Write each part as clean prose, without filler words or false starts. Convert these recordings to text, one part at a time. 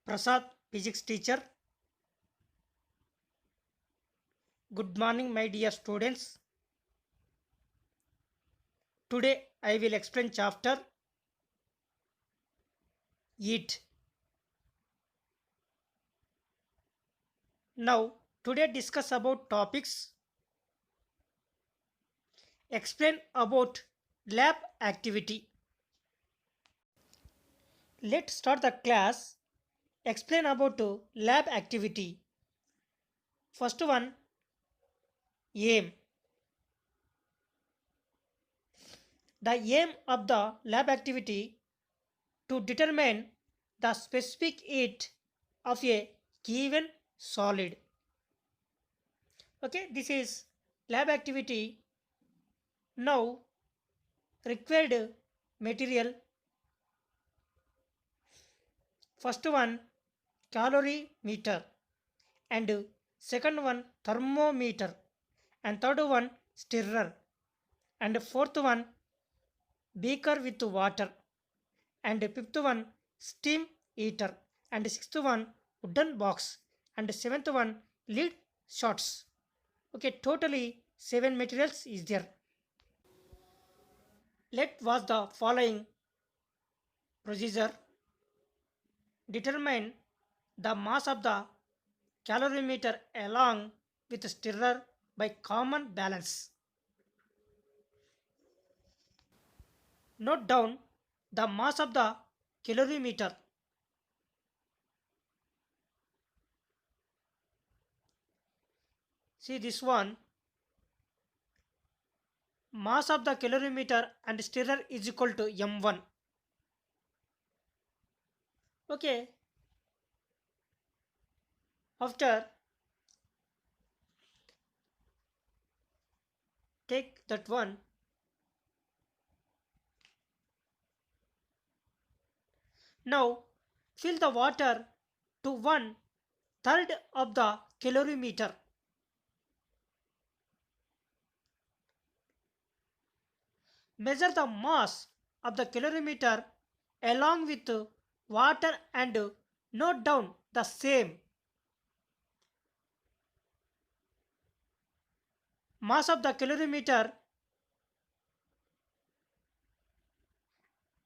Prasad, physics teacher. Good morning, my dear students. Today I will explain chapter Eat. Now, today discuss about topics. Explain about lab activity. Let's start the class. Explain about lab activity. First one, aim. The aim of the lab activity to determine the specific heat of a given solid. Okay, this is lab activity. Now, required material. First one, calorimeter, and second one, thermometer, and third one, stirrer, and fourth one, beaker with water, and fifth one, steam heater, and sixth one, wooden box, and seventh one, lid shots. Okay, totally seven materials is there. Let was the following procedure. Determine the mass of the calorimeter along with stirrer by common balance. Note down the mass of the calorimeter. See this one. Mass of the calorimeter and stirrer is equal to m1. Okay. After take that one. Now fill the water to 1/3 of the calorimeter. Measure the mass of the calorimeter along with water and note down the same. Mass of the calorimeter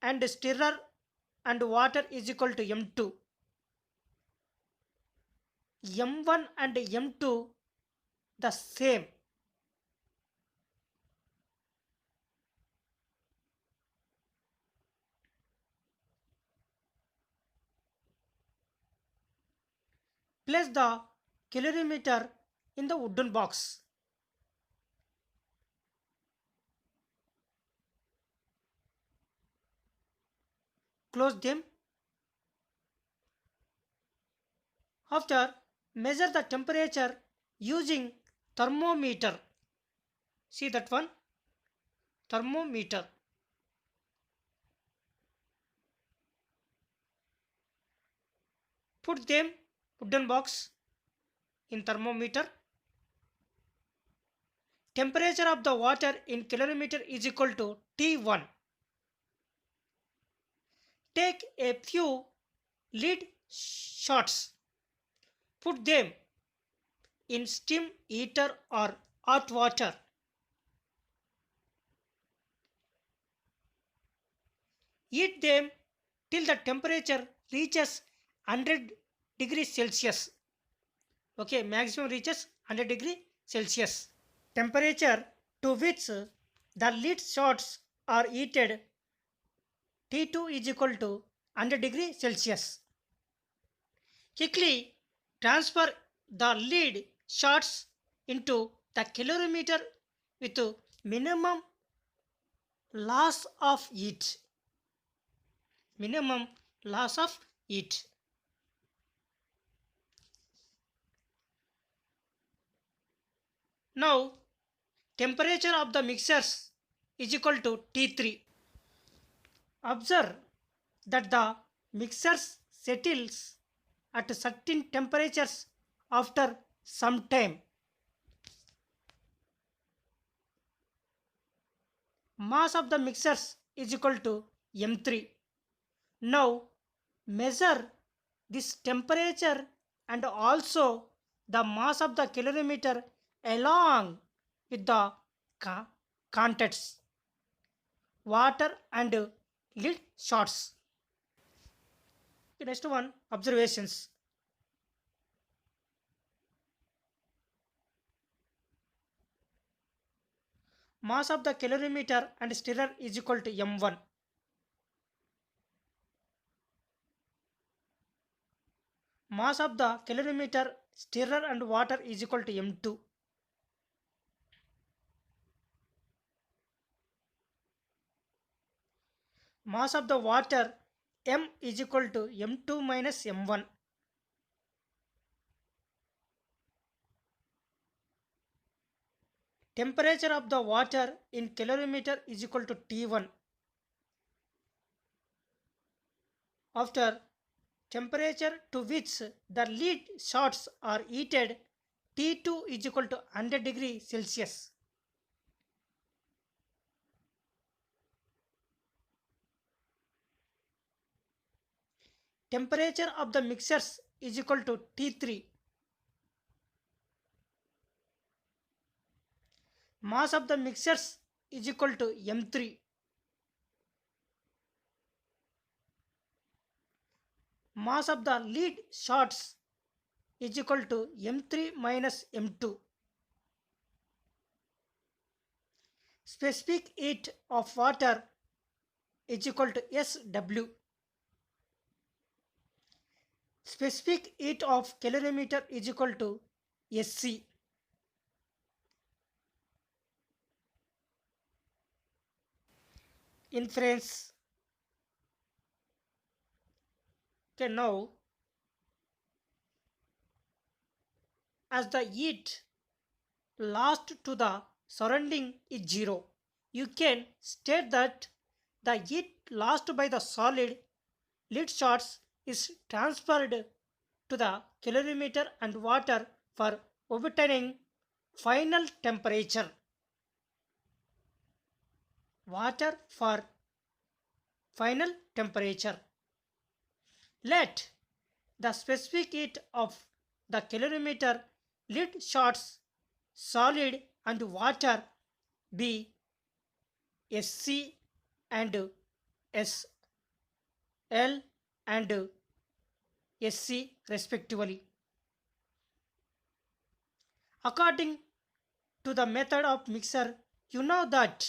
and stirrer and water is equal to m2. m1 and m2 the same. Place the calorimeter in the wooden box. Close them. After measure the temperature using thermometer. See that one? Thermometer. Put them wooden box in thermometer. Temperature of the water in calorimeter is equal to T1. Take a few lid shots. Put them in steam heater or hot water. Heat them till the temperature reaches 100 degrees Celsius. Okay, maximum reaches 100 degrees Celsius. Temperature to which the lid shots are heated T2 is equal to 100 degrees Celsius. Quickly transfer the lid shots into the calorimeter with minimum loss of heat. Minimum loss of heat. Now, temperature of the mixers is equal to T3. Observe that the mixers settles at certain temperatures after some time. Mass of the mixers is equal to m3. Now, measure this temperature and also the mass of the calorimeter along with the contents, water and lead shots. The next one, observations. Mass of the calorimeter and stirrer is equal to m1. Mass of the calorimeter, stirrer and water is equal to m2. Mass of the water m is equal to m2 minus m1. Temperature of the water in calorimeter is equal to T1. After temperature to which the lead shots are heated, T2 is equal to 100 degrees Celsius. Temperature of the mixers is equal to T3. Mass of the mixers is equal to M3. Mass of the lead shots is equal to M3 minus M2. Specific heat of water is equal to SW. Specific heat of calorimeter is equal to SC. Inference. Okay, now as the heat lost to the surrounding is zero, you can state that the heat lost by the solid lead shots is transferred to the calorimeter and water for obtaining final temperature. Water for final temperature. Let the specific heat of the calorimeter, lead shots, solid and water be SC and SL and SC respectively. According to the method of mixer, you know that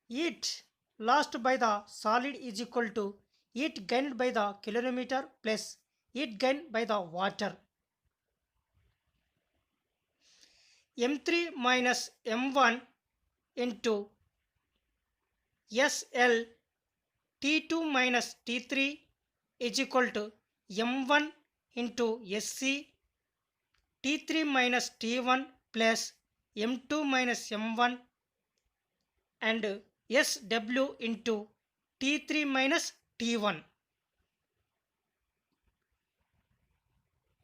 heat lost by the solid is equal to heat gained by the calorimeter plus heat gained by the water. M3 minus M1 into SL T2 minus T3 is equal to M1 into SC T3 minus T1 plus M2 minus M1 and SW into T3 minus T1.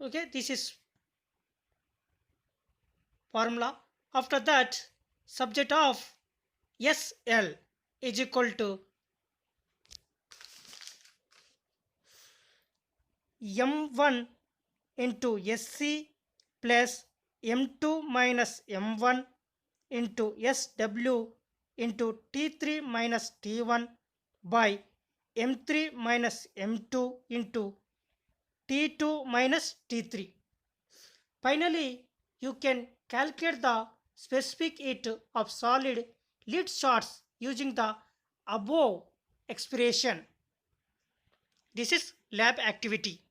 Okay, this is formula. After that, subject of SL is equal to M1 into SC plus M2 minus M1 into SW into T3 minus T1 by M3 minus M2 into T2 minus T3. Finally, you can calculate the specific heat of solid lead shots using the above expression. This is lab activity.